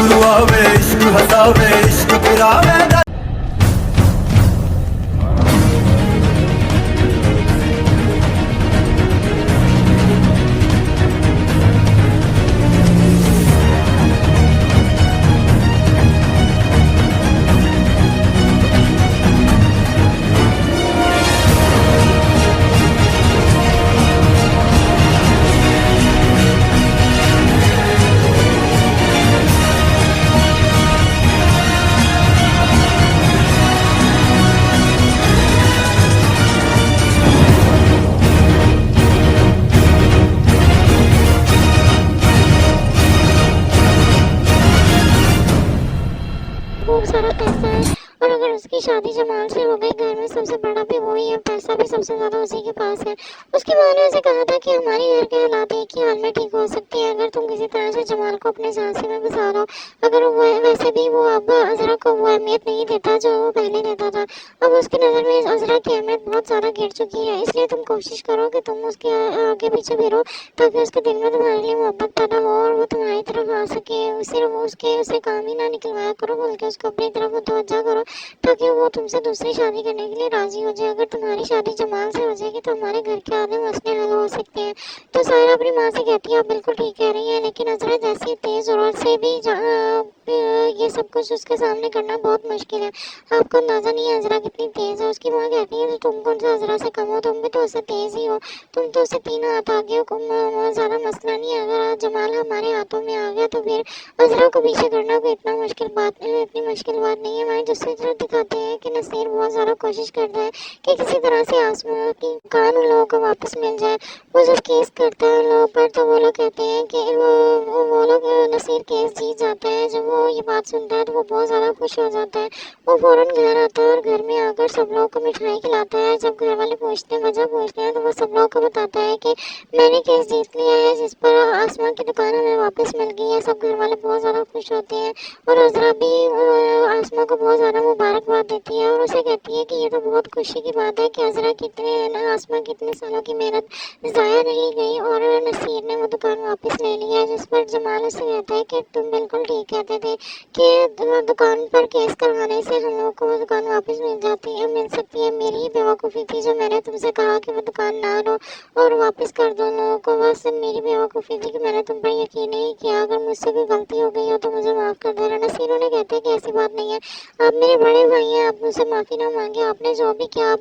रुआवे इश्क हसावे इश्क पिरावे खूब सारा पैसा है और अगर उसकी शादी जमाल से हो गई, घर में सबसे बड़ा भी वही है, पैसा भी सबसे ज्यादा उसी के पास है। उसकी माँ ने उसे कहा था कि हमारी घर के हालात एक ही हाल में ठीक हो सकती है अगर तुम किसी तरह से जमाल को अपने झांसे में बसा लो। अगर वो वैसे भी वो अब अजरा को वो अहमियत नहीं देता जो वो पहले देता था। अब उसकी नज़र में अजरा की अहमियत बहुत ज़्यादा गिर चुकी है, इसलिए तुम कोशिश करो कि तुम उसके आगे पीछे फिरो ताकि उसके दिल में तुम्हारे लिए मोहब्बत पैदा हो और वो तुम्हारी तरफ आ सके। सिर्फ उसे काम ही ना निकलवाया करो, बल्कि उसको अपनी तरफ मुतवज्जा करो ताकि वो तुमसे दूसरी शादी करने के लिए राजी हो जाए। अगर तुम्हारी शादी जमाल से हो जाएगी तो हमारे घर के आधे मसले हल हो सकते हैं। तो सायरा अपनी माँ से कहती है आप बिल्कुल ठीक कह रही हैं, लेकिन अजरा जैसी तेज ज़रूरत से भी ये सब कुछ उसके सामने करना बहुत मुश्किल है। आपको अंदाज़ा नहीं है अजरा कितनी तेज़ है। उसकी माँ कहती है तुम कौन सा अजरा से कम हो, तुम भी तो उससे तेज़ ही हो, तुम तो उससे 3 हाथ आगे हो। ज़्यादा मसला नहीं है, अगर जमाल हमारे हाथों में आ गया तो फिर अजरा को पीछे करना कोई इतनी मुश्किल बात नहीं है। हमारे दूसरी तरफ दिखाते हैं कि नसीर बहुत ज़्यादा कोशिश करता है कि किसी तरह से आसमान की कान उन लोगों को वापस मिल जाए। वो जब केस करता है उन लोगों पर तो वो लोग कहते हैं कि वो लोग नसीर केस जीत जाता है। जब वो ये बात सुनता है तो वो बहुत ज़्यादा खुश हो जाता है। वो फ़ौरन घर आता है और घर में आकर सब लोगों को मिठाई खिलाता है। जब घर वाले वजह पूछते हैं तो वो सब लोगों को बताता है कि मैंने केस जीत लिया है जिस पर आसमान की दुकान हमें वापस मिल गई है। सब घर वाले बहुत ज़्यादा खुश होते हैं और अजरा भी आसमा को बहुत ज़्यादा मुबारकबाद देती है और उसे कहती है कि ये तो बहुत खुशी की बात है कि अजरा आसमा की इतने सालों की मेहनत ज़ाया नहीं गई और नसीर ने वो दुकान वापस ले ली है। जिस पर जमाल उसे कहता है कि तुम बिल्कुल ठीक कहते थे कि दुकान पर केस करवाने से हम लोग को वो दुकान वापस मिल सकती है। मेरी ही बेवकूफ़ी थी जो मैंने तुमसे कहा कि वो दुकान ना लो और वापस कर दो लोगों को। बस मेरी बेवकूफ़ी थी कि मैंने तुम पर यकीन नहीं किया। अगर मुझसे कोई गलती हो गई हो तो मुझे माफ़ कर देना। नसीर उन्हें कहते हैं कि ऐसी बात नहीं है, आप मेरे बड़े भाई हैं, आप मुझसे माफ़ी ना मांगे। आपने जो भी किया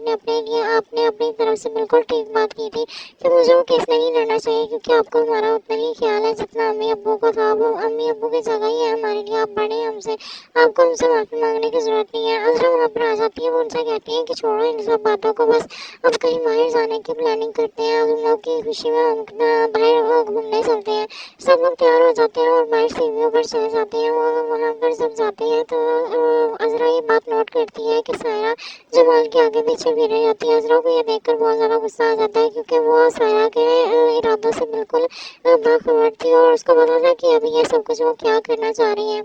आपने अपनी तरफ से बिल्कुल ठीक बात की थी कि मुझे वो केस नहीं लड़ना चाहिए क्योंकि आपको हमारा उतना ही ख्याल है जितना अम्मी अब्बू को था। वो अम्मी अब्बू की जगह ही है हमारे लिए, आप बड़े हैं हमसे, आपको हमसे माफ़ी मांगने की ज़रूरत नहीं है। अजरा वहाँ पर आ जाती है, वो उनसे कहती है कि छोड़ो इन सब बातों को, बस अब कहीं बाहर जाने की प्लानिंग करते हैं। अब उन लोग की खुशी में हम बाहर घूमने चलते हैं। सब लोग तैयार हो जाते हैं और बाहर सीढ़ियों पर चले जाते हैं। वो वहाँ पर जब जाते हैं तो अजरा ये बात नोट करती है कि सायरा जमाल के आगे पीछे फिर रही होती है। अजरा को ये देखकर बहुत ज़्यादा गुस्सा आ जाता है क्योंकि वो सायरा के इरादों से बिल्कुल बाखबर थी और उसको पता था कि अभी ये सब कुछ वो क्या करना चाह रही है।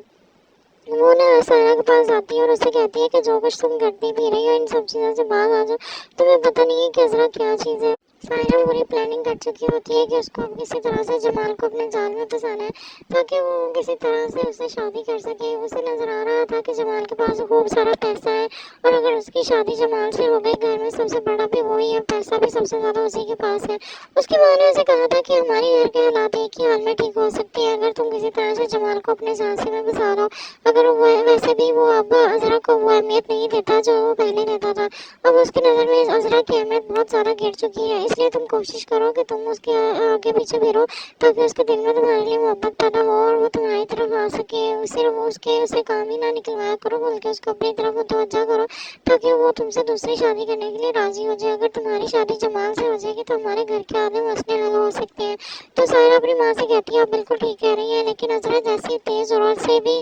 वो ना सायरा के पास आती है और उसे कहती है कि जो कुछ तुम करती भी रही हो इन सब चीज़ों से बाहर आ जाओ, तुम्हें पता नहीं है कि अजरा क्या चीज़ है। सायरा पूरी प्लानिंग कर चुकी होती है कि उसको किसी तरह से जमाल को अपने जाल में फंसाना है ताकि वो किसी तरह से उससे शादी कर सके। उसे नजर आ रहा था कि जमाल के पास खूब सारा पैसा है और अगर उसकी शादी जमाल से हो गई, घर में सबसे बड़ा भी वही है, पैसा भी सबसे ज़्यादा उसी के पास है। उसकी माँ ने उसे कहा था कि हमारी घर के हालात एक ही हाल में ठीक हो सकती है अगर तुम किसी तरह से जमाल को अपने झांसे में बसा लो। अगर वो वैसे भी वो अब अजरा को वो अहमियत नहीं देता जो वो पहले देता था। अब उसकी नज़र में अजरा की अहमियत बहुत ज़्यादा गिर चुकी है, इसलिए तुम कोशिश करो कि तुम उसके आगे पीछे फिरो ताकि उसके दिल में तुम्हारे लिए मोहब्बत पैदा हो और वो तुम्हारी तरफ आ सके। सिर्फ उसे काम ही ना निकलवाया करो, बल्कि उसको अपनी तरफ मुतवज्जा करो ताकि वो तुमसे दूसरी शादी करने के लिए राजी हो जाए। अगर तुम्हारी शादी जमाल से हो जाएगी तो हमारे घर के आधे मसले हल हो सकते हैं। तो सायरा अपनी माँ से कहती है आप बिल्कुल ठीक कह रही हैं, लेकिन अजरा जैसी तेज ज़रूरत से भी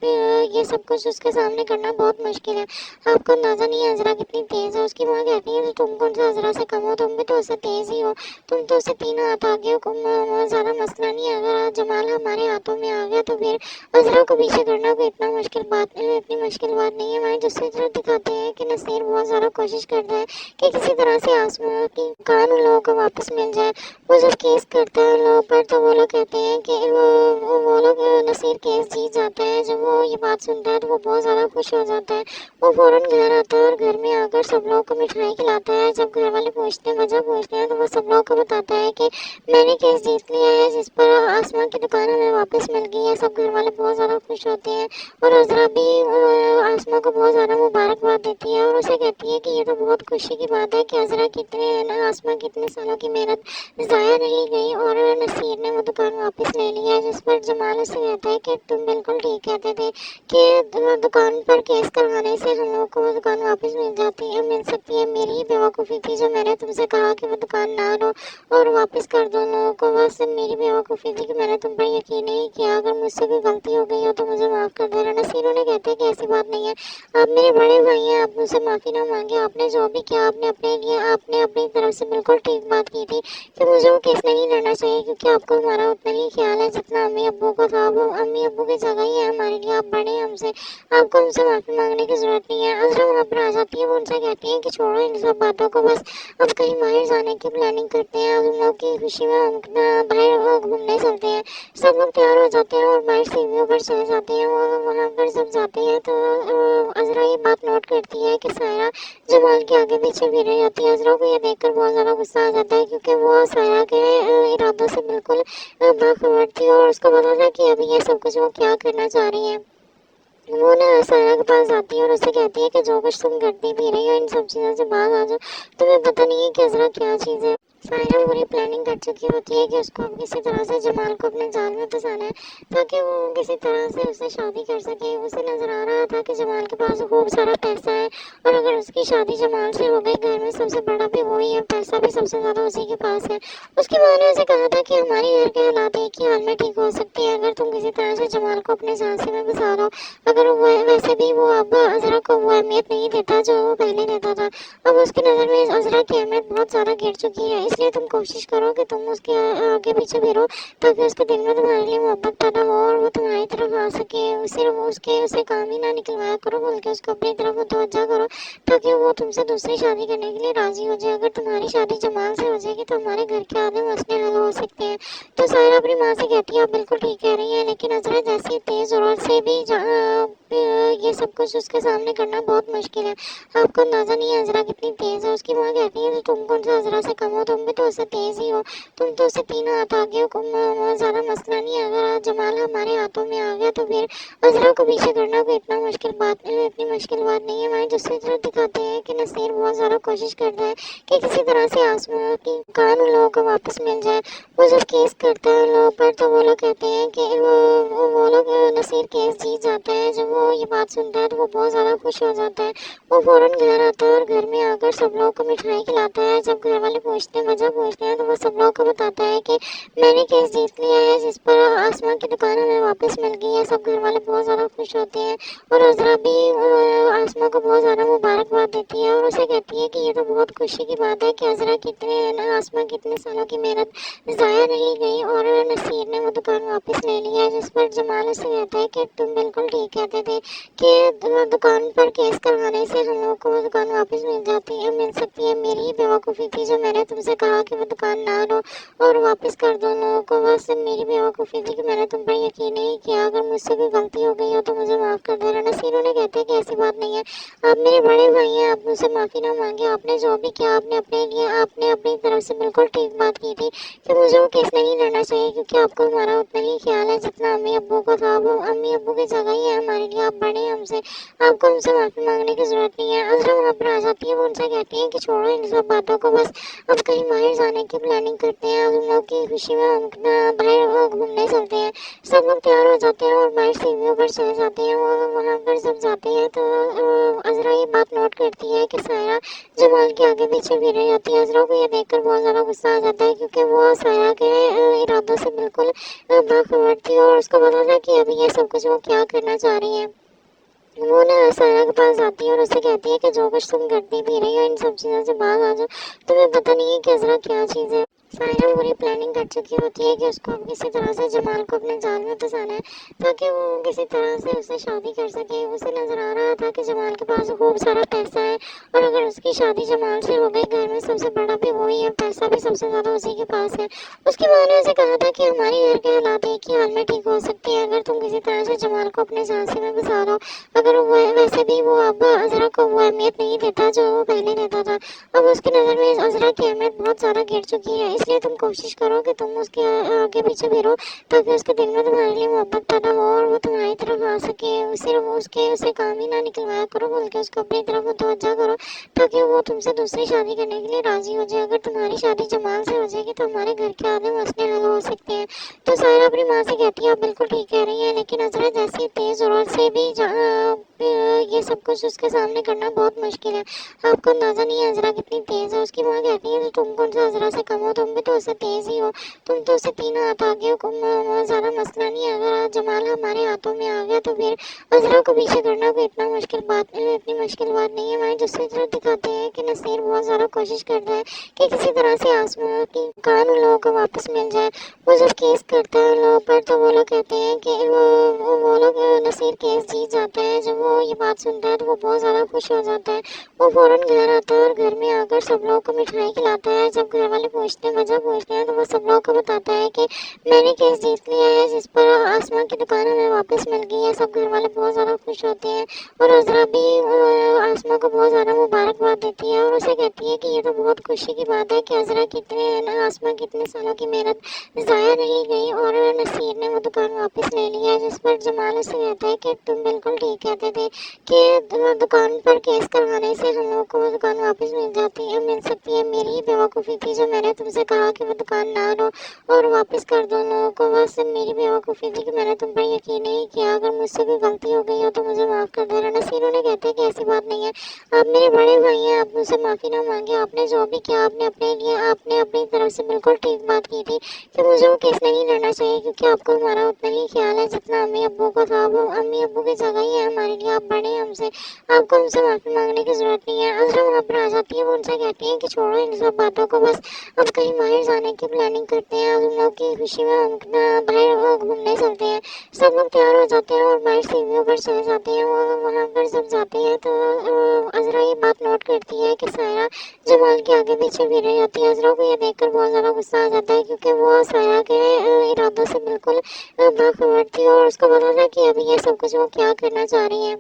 یہ سب کچھ اس کے سامنے کرنا بہت مشکل ہے. آپ کو اندازہ نہیں ہے عذرا کتنی تیز ہے. اس کی ماں کہتی ہے تم کون سا عذرا سے کم ہو, تم بھی تو اس سے تیز ہی ہو, تم تو اسے 3 ہاتھ آگے ہو. زیادہ مسئلہ نہیں ہے, اگر جمال ہمارے ہاتھوں میں آ گیا تو پھر عذرا کو پیچھے کرنا کوئی اتنی مشکل بات نہیں ہے. ہمارے دوسری طرف دکھاتے ہیں کہ نصیر بہت زیادہ کوشش کرتا ہے کہ کسی طرح سے آسما کی کان ان لوگوں کو واپس مل جائے. وہ جب کیس کرتا ہے ان لوگوں پر تو وہ لوگ کہتے ہیں کہ وہ لوگ نصیر کیس جیت جاتا ہے. جب وہ یہ بات سنتا ہے تو وہ بہت زیادہ خوش ہو جاتا ہے. وہ فوراً گھر آتا ہے اور گھر میں آ کر سب لوگوں کو مٹھائی کھلاتا ہے. جب گھر والے وجہ پوچھتے ہیں تو وہ سب لوگوں کو بتاتا ہے کہ میں نے کیس جیت لیا ہے, جس پر آسمان کی دکان ہمیں واپس مل گئی ہے. سب گھر والے بہت زیادہ خوش ہوتے ہیں اور عذرا بھی آسما کو بہت زیادہ مبارکباد دیتی ہے اور اسے کہتی ہے کہ یہ تو بہت خوشی کی بات ہے کہ عذرا آسما کی اتنے سالوں کی محنت ضائع نہیں گئی اور نصیر نے وہ دکان واپس لے لی ہے. جس پر جمال اسے کہتا ہے کہ تم بالکل ٹھیک کہتے تھے کہ دکان پر کیس کروانے سے ہم لوگ کو وہ دکان واپس مل سکتی ہے. میری ہی بیوقوفی تھی جو میں نے تم سے کہا کہ وہ دکان نہ لو اور واپس کر دو لوگوں کو. بس میری بیوقوفی تھی کہ میں نے تم پر یقین نہیں کیا. اگر مجھ سے کوئی غلطی ہو گئی ہو تو مجھے معاف کر دینا. نصیر انہیں کہتے ہیں کہ ایسی بات نہیں ہے, آپ میرے بڑے بھائی ہیں, آپ مجھ سے معافی نہ مانگے. آپ نے جو بھی کیا آپ نے اپنی طرف سے بالکل ٹھیک بات کی تھی کہ مجھے وہ کیس نہیں لڑنا چاہیے, کیونکہ آپ کو ہمارا اتنا ہی خیال ہے جتنا امی ابو کو تھا. وہ امی ابو کی جگہ ہی ہے ہمارے لیے, آپ بڑے ہیں ہم سے, آپ کو ہم سے معافی مانگنے کی ضرورت نہیں ہے. عذرا وہاں پر آ جاتی ہے. وہ ان سے کہتی ہیں کہ چھوڑو ان سب باتوں کو, بس اب کہیں باہر جانے کی پلاننگ کرتے ہیں. اب ہم لوگ کی خوشی میں ہم باہر گھومنے چلتے ہیں. سب لوگ تیار ہو جاتے ہیں اور باہر سیڑھیوں پر چلے جاتے ہیں. وہاں پر جب جاتے ہیں تو عذرا یہ بات نوٹ کرتی ہے کہ سائرہ جمال کے آگے پیچھے بھی رہی ہوتی ہے. عذرا کو یہ دیکھ کر بہت زیادہ غصہ آ جاتا ہے کیونکہ وہ سائرہ کے ارادوں سے بالکل باخبر تھی اور اس کو پتا تھا کہ ابھی یہ سب کچھ وہ کیا کرنا چاہ رہی ہے. وہ سائرہ کے پاس جاتی ہے اور اسے کہتی ہے کہ جو کچھ تم کرتی بھی رہی ہو ان سب چیزوں سے باز آ جاؤ. تمہیں پتہ نہیں ہے کہ عذرا کیا چیز ہے. سائرہ پوری پلاننگ کر چکی ہوتی ہے کہ اس کو کسی طرح سے جمال کو اپنے جال میں پھنسانا ہے تاکہ وہ کسی طرح سے اسے شادی کر سکے. اسے نظر آ رہا تھا کہ جمال کے پاس خوب سارا پیسہ ہے اور اگر اس کی شادی جمال سے ہو گئی, گھر میں سب سے بڑا بھی وہی ہے, پیسہ بھی سب سے زیادہ اسی کے پاس ہے. اس کی ماں نے اسے کہا تھا کہ ہماری گھر کے حالات ایک ہی حال میں ٹھیک ہو سکتے ہیں اگر تم کسی طرح سے جمال کو اپنے جھانسے میں پھنسا دو. اگر ویسے بھی وہ اب عذرا کو وہ اہمیت نہیں دیتا جو وہ پہلے دیتا تھا. اب اس کی نظر میں عذرا کی اہمیت بہت زیادہ گر چکی ہے. اس لیے تم کوشش کرو کہ تم اس کے آگے پیچھے پھرو تاکہ اس کے دل میں تمہارے لیے محبت پیدا ہو اور وہ تمہاری طرف آ سکے. صرف اسے کام ہی نہ نکلوایا کرو بلکہ اس کو اپنی طرف متوجہ کرو تاکہ وہ تم سے دوسری شادی کرنے کے لیے راضی ہو جائے. اگر تمہاری شادی جمال سے ہو جائے گی تو ہمارے گھر کے آدھے مسئلے حل ہو سکتے ہیں. تو سائرہ اپنی ماں سے کہتی ہے آپ بالکل ٹھیک کہہ رہی ہیں, لیکن عذرا جیسی تیز ضرورت سے بھی یہ سب کچھ اس کے سامنے کرنا بہت مشکل ہے. آپ کو اندازہ نہیں ہے عذرا کتنی تیز ہے. اس کی ماں کہتی ہے تم کون سا عذرا سے کم ہو, تم بھی تو اس سے تیز ہی ہو, تم تو اسے 3 ہاتھ آگے ہو. زیادہ مسئلہ نہیں ہے, اگر جمال ہمارے ہاتھوں میں آ گیا تو پھر عذرا کو پیچھے کرنا کوئی اتنی مشکل بات نہیں ہے. ہماری دوسری طرف دکھاتے ہیں کہ نصیر بہت زیادہ کوشش کرتا ہے کہ کسی طرح سے آسما کی کان ان لوگوں کو واپس مل جائے. وہ جب کیس کرتا ہے ان لوگوں پر تو وہ لوگ کہتے ہیں کہ وہ لوگ نصیر کیس جیت جاتا ہے. جب وہ یہ بات سنتا ہے تو وہ بہت زیادہ خوش ہو جاتا ہے. وہ فوراً گھر آتا ہے اور گھر میں آ کر سب لوگوں کو مٹھائی کھلاتا ہے. جب گھر والے وجہ پوچھتے ہیں تو وہ سب لوگوں کو بتاتا ہے کہ میں نے کیس جیت لیا ہے, جس پر آسمان کی دکان ہمیں واپس مل گئی ہے. سب گھر والے بہت زیادہ خوش ہوتے ہیں اور عذرا بھی آسما کو بہت زیادہ مبارکباد دیتی ہے اور اسے کہتی ہے کہ یہ تو بہت خوشی کی بات ہے کہ عذرا آسما کی اتنے سالوں کی محنت ضائع نہیں گئی اور نصیر نے وہ دکان واپس لے لی ہے. جس پر جمال اسے کہتا ہے کہ تم بالکل ٹھیک کہتے تھے کہ دکان پر کیس کروانے سے ہم لوگ کو وہ دکان واپس مل سکتی ہے. میری ہی بیوقوفی تھی جو میں نے تم سے کہا کہ وہ دکان نہ لو اور واپس کر دو لوگوں کو. بس میری بیوقوفی تھی کہ میں نے تم پر یقین نہیں کیا. اگر مجھ سے کوئی غلطی ہو گئی ہو تو مجھے معاف کر دینا. نصیر انہیں کہتے ہیں کہ ایسی بات نہیں ہے, آپ میرے بڑے بھائی ہیں, آپ مجھ سے معافی نہ مانگے. آپ نے جو بھی کیا آپ نے اپنی طرف سے بالکل ٹھیک بات کی تھی کہ مجھے وہ کیس نہیں لڑنا چاہیے, کیونکہ آپ کو ہمارا اتنا ہی خیال ہے جتنا امی ابو کو تھا. وہ امی ابو کی جگہ ہی ہے ہمارے लिए आप बड़े हैं हमसे, आपको हमसे माफ़ी मांगने की ज़रूरत नहीं है। अज़रा वहाँ पर आ जाती है, वो उनसे कहती है कि छोड़ो इन सब बातों को, बस अब कहीं बाहर जाने की प्लानिंग करते हैं, अब उन लोग की खुशी में हम बाहर घूमने चलते हैं। सब लोग तैयार हो जाते हैं और बाहर सीढ़ियों पर चले जाते हैं। वो वहाँ पर सब जाते हैं तो अज़रा ये बात नोट करती है कि सायरा जमाल के आगे पीछे फिर रही होती है। अज़रा को ये देखकर बहुत ज़्यादा गुस्सा आ जाता है, क्योंकि वो सायरा के इरादों से बिल्कुल बाखबर थी और उसको पता था कि अभी ये सब कुछ वो क्या करना चाह रही है। वो ना सायरा के पास आती है और उसे कहती है कि जो कुछ तुम करती भी रही हो इन सब चीज़ों से बाहर आ जाओ, तुम्हें पता नहीं है कि अज़रा क्या चीज़ है। सायरा पूरी प्लानिंग कर चुकी होती है कि उसको अब किसी तरह से जमाल को अपने जाल में फंसाना है, ताकि वो किसी तरह से उससे शादी कर सके। उसे नजर आ रहा था कि जमाल के पास खूब सारा पैसा है और अगर उसकी शादी जमाल से हो गई, घर में सबसे बड़ा भी वही है, पैसा भी सबसे ज़्यादा उसी के पास है। उसकी माँ ने उसे कहा था कि हमारे घर के हालात एक ही हाल में ठीक हो सकते हैं अगर तुम किसी तरह से जमाल को अपने झांसे में फंसा दो। अगर वो वैसे भी वो अब अज़रा को वो अहमियत नहीं देता जो वो पहले देता था। अब उसकी नज़र में अज़रा की अहमियत बहुत ज़्यादा गिर चुकी है, इसलिए तुम कोशिश करो कि तुम उसके आगे पीछे फिरो, ताकि उसके दिल में तुम्हारे लिए मोहब्बत पैदा हो और वो तुम्हारी तरफ आ सके। सिर्फ उसे काम ही ना निकलवाया करो, बल्कि उसको अपनी तरफ मुतवज्जा करो, ताकि वो तुमसे दूसरी शादी करने के लिए राज़ी हो जाए। अगर तुम्हारी शादी जमाल से हो जाएगी तो हमारे घर के आधे मसले हल हो सकते हैं। तो सायरा अपनी माँ से कहती है आप बिल्कुल ठीक कह रही हैं, लेकिन अज़रा जैसी तेज़ ज़रूरत से भी ये सब कुछ उसके सामने करना बहुत मुश्किल है। आपको अंदाज़ा नहीं है अज़रा कितनी तेज़ है। उसकी माँ कहती है तो तुम कौन सा अज़रा से कम हो, तुम भी तो उससे तेज़ ही हो, तुम तो उससे 3 हाथ आगे हो। ज़्यादा मसला नहीं है, अगर जमाल हमारे हाथों में आ गया तो फिर अज़रा को पीछे करना कोई इतनी मुश्किल बात नहीं है। हमारे दूसरी तरफ दिखाते हैं कि नसीर बहुत ज़्यादा कोशिश करता है कि किसी तरह से आसमान की कान उन लोगों को वापस मिल जाए। वो जब केस करता है उन लोगों पर तो वो लोग कहते हैं कि वो लोग नसीर केस जीत जाता है। जब वो ये बात सुनता है तो वो बहुत ज़्यादा खुश हो जाता है। वो फ़ौरन घर आता है और घर में आकर सब लोगों को मिठाई खिलाता है। जब घर वाले वजह पूछते हैं तो वो सब लोगों को बताता है कि मैंने केस जीत लिया है, जिस पर आसमान की दुकान हमें वापस मिल गई है। सब घर वाले बहुत ज़्यादा खुश होते हैं और अज़रा भी आसमा को बहुत ज़्यादा मुबारकबाद देती है और उसे कहती है कि ये तो बहुत खुशी की बात है कि अज़रा की आसमा की इतने सालों की मेहनत ज़ाया नहीं गई और नसीर ने वो दुकान वापस ले ली है। जिस पर जमाल उसे कहता है कि तुम बिल्कुल ठीक कहते थे कि दुकान पर केस करवाने से हम लोग को वो दुकान वापस मिल सकती है। मेरी ही बेवकूफ़ी थी जो मैंने तुमसे कहा कि वो दुकान ना लो और वापस कर दो लोगों को, बस मेरी बेवकूफ़ी थी कि मैंने तुम पर यकीन नहीं किया। अगर मुझसे कोई गलती हो गई हो तो मुझे माफ़ कर देना। नसीर उन्हें कहते हैं कि ऐसी बात नहीं है, आप मेरे बड़े भाई हैं, आप मुझसे माफ़ी ना मांगे। आपने जो भी किया आपने अपनी तरफ से बिल्कुल ठीक बात की थी कि मुझे वो केस नहीं लड़ना चाहिए, क्योंकि आपको हमारा उतना ही ख्याल है जितना अम्मी अब्बू को था। वो अम्मी अब्बू की जगह ही है हमारे लिए, आप बड़े हैं हमसे, आपको हमसे माफ़ी मांगने की ज़रूरत नहीं है। अज़रा वहाँ पर आ जाती है, वो उनसे कहती है कि छोड़ो इन सब बातों को, बस अब कहीं बाहर जाने की प्लानिंग करते हैं, अब उन लोग की खुशी में हम बाहर घूमने चलते हैं। सब लोग तैयार हो जाते हैं और बाहर सीढ़ियों पर चले जाते हैं। वो वहाँ पर सब जाते हैं तो अज़रा ये बात नोट करती है कि सायरा जमाल के आगे पीछे फिर रही होती है। अज़रा को ये देखकर बहुत ज़्यादा गुस्सा आ जाता है, क्योंकि वो सायरा के इरादों से बिल्कुल बाखबर थी और उसको पता था कि अभी ये सब कुछ वो क्या करना चाह रही है।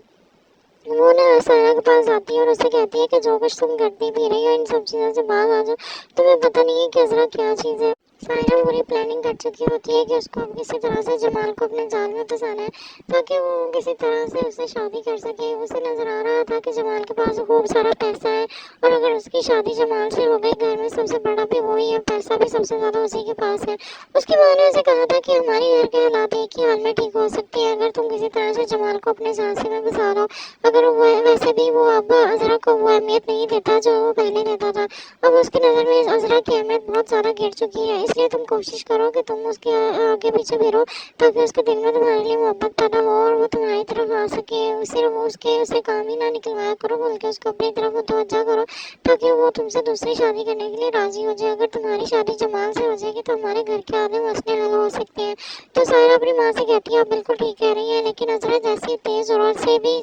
वो ना सायरा के पास आती है और उसे कहती है कि जो कुछ तुम करती भी रही हो इन सब चीज़ों से बाहर आ जाओ, तुम्हें पता नहीं है कि अज़रा क्या चीज़ है। सायरा पूरी प्लानिंग कर चुकी होती है कि उसको अब किसी तरह से जमाल को अपने जाल में फंसाना है, ताकि वो किसी तरह से उससे शादी कर सके। उसे नजर आ रहा था कि जमाल के पास खूब सारा पैसा है और अगर उसकी शादी जमाल से हो गई, घर में सबसे बड़ा भी वही है, पैसा भी सबसे ज़्यादा उसी के पास है। उसकी माँ ने उसे कहा था कि हमारे घर के हालात एक ही हाल में ठीक हो सकते हैं अगर तुम किसी तरह से जमाल को अपने झांसे में फंसा दो। अगर वो वैसे भी वो अब अज़रा को वो अहमियत नहीं देता जो वो पहले देता था। अब उसकी नज़र में अज़रा की अहमियत बहुत ज़्यादा गिर चुकी है, इसलिए तुम कोशिश करो कि तुम उसके आगे पीछे फिरो, ताकि उसके दिल में तुम्हारे लिए मोहब्बत पैदा हो और वो तुम्हारी तरफ आ सके। सिर्फ उसे काम ही ना निकलवाया करो, बल्कि उसको अपनी तरफ मुतवज्जा करो, ताकि वो तुमसे दूसरी शादी करने के लिए राज़ी हो जाए। अगर तुम्हारी शादी जमाल से हो जाएगी तो हमारे घर के आधे मसले हल हो सकते हैं। तो सायरा अपनी माँ से कहती है आप बिल्कुल ठीक कह रही हैं, लेकिन अज़रा जैसी तेज़ ज़रूरत से भी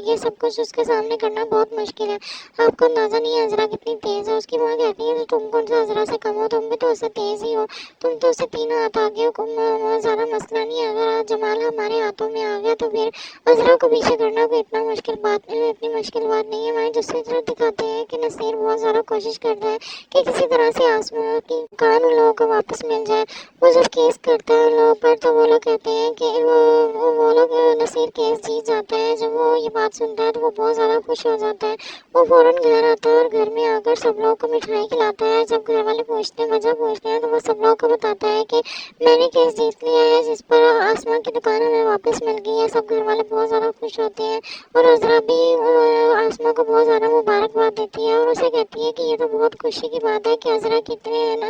ये सब कुछ उसके सामने करना बहुत मुश्किल है। आपको अंदाज़ा नहीं है अज़रा कितनी तेज़ है। उसकी माँ कहती है तो तुम कौन सा अज़रा से कम हो, तुम भी तो उससे तेज़ ही हो, तुम तो उससे 3 हाथ आगे हो। ज़्यादा मसला नहीं है, अगर जमाल हमारे हाथों में आ गया तो फिर अज़रा को पीछे करना कोई इतनी मुश्किल बात नहीं है। हमारी दूसरी तरफ दिखाते हैं कि नसीर बहुत ज़्यादा कोशिश करता है कि किसी तरह से आसमान की कान उन लोगों को वापस मिल जाए। वो जब केस करता है उन लोगों पर तो वो लोग कहते हैं कि वो लोग नसीर नसीर केस जीत जाता है। जब वो ये बात सुनता है तो वो बहुत ज़्यादा खुश हो जाता है। वो फ़ौरन घर आता है और घर में आकर सब लोगों को मिठाई खिलाता है। जब घर वाले पूछते हैं, वजह पूछते हैं, तो वो सब लोगों को बताता है कि मैंने केस जीत लिया है, जिस पर आसमा की दुकान हमें वापस मिल गई है। सब घर वाले बहुत ज़्यादा खुश होते हैं और अज़रा भी आसमा को बहुत ज़्यादा मुबारकबाद देती है और उसे कहती है कि ये तो बहुत खुशी की बात है कि अज़रा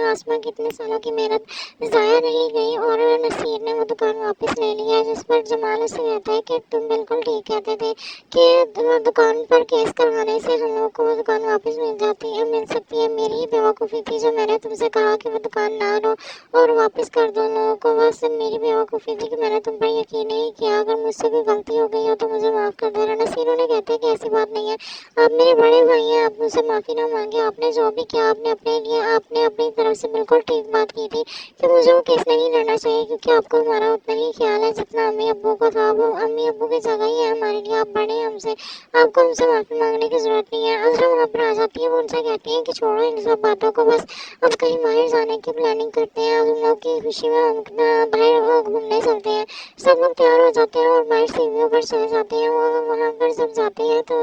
आसमा की इतने सालों की मेहनत ज़ाया नहीं गई और नसीर ने वो दुकान वापस ले ली है। जिस पर जमाल उसे कहता है कि तुम बिल्कुल ठीक कहते थे कि दुकान पर केस करवाने से हम लोग को वो दुकान वापस मिल सकती है। मेरी ही बेवकूफ़ी थी जो मैंने तुमसे कहा कि वो दुकान ना लो और वापस कर दो लोगों को। बस मेरी बेवकूफ़ी थी कि मैंने तुम पर यकीन नहीं किया। अगर मुझसे कोई गलती हो गई हो तो मुझे माफ़ कर देना। नसीर उन्हें कहते हैं कि ऐसी बात नहीं है, आप मेरे बड़े भाई हैं, आप मुझसे माफ़ी ना मांगे। आपने जो भी किया आपने अपनी तरफ से बिल्कुल ठीक बात की थी कि मुझे वो केस नहीं लड़ना चाहिए, क्योंकि आपको हमारा उतना ही ख्याल है जितना अम्मी अब्बू को था। वो अम्मी अब्बू की जगह ही है हमारे लिए, आप बड़े हैं हमसे, आपको हमसे माफ़ी मांगने की ज़रूरत नहीं है। अज़रा वहाँ पर आ जाती है। वो उनसे कहती है कि छोड़ो इन सब बातों को, बस अब कहीं बाहर जाने की प्लानिंग करते हैं। हम लोग की खुशी में हम बाहर घूमने चलते हैं। सब लोग तैयार हो जाते हैं और बाहर सीढ़ियों पर चले जाते हैं। वो वहाँ पर जब जाते हैं तो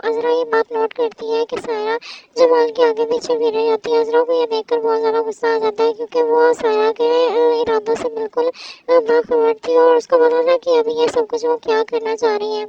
अज़रा ये बात नोट करती है कि सायरा जमाल के आगे पीछे फिर रही होती है। अज़रा को ये देखकर बहुत ज़्यादा गुस्सा आ जाता है, क्योंकि वो सायरा के इरादों से बिल्कुल बाखबर थी और उसको पता था कि अभी ये सब कुछ वो क्या करना चाह रही है।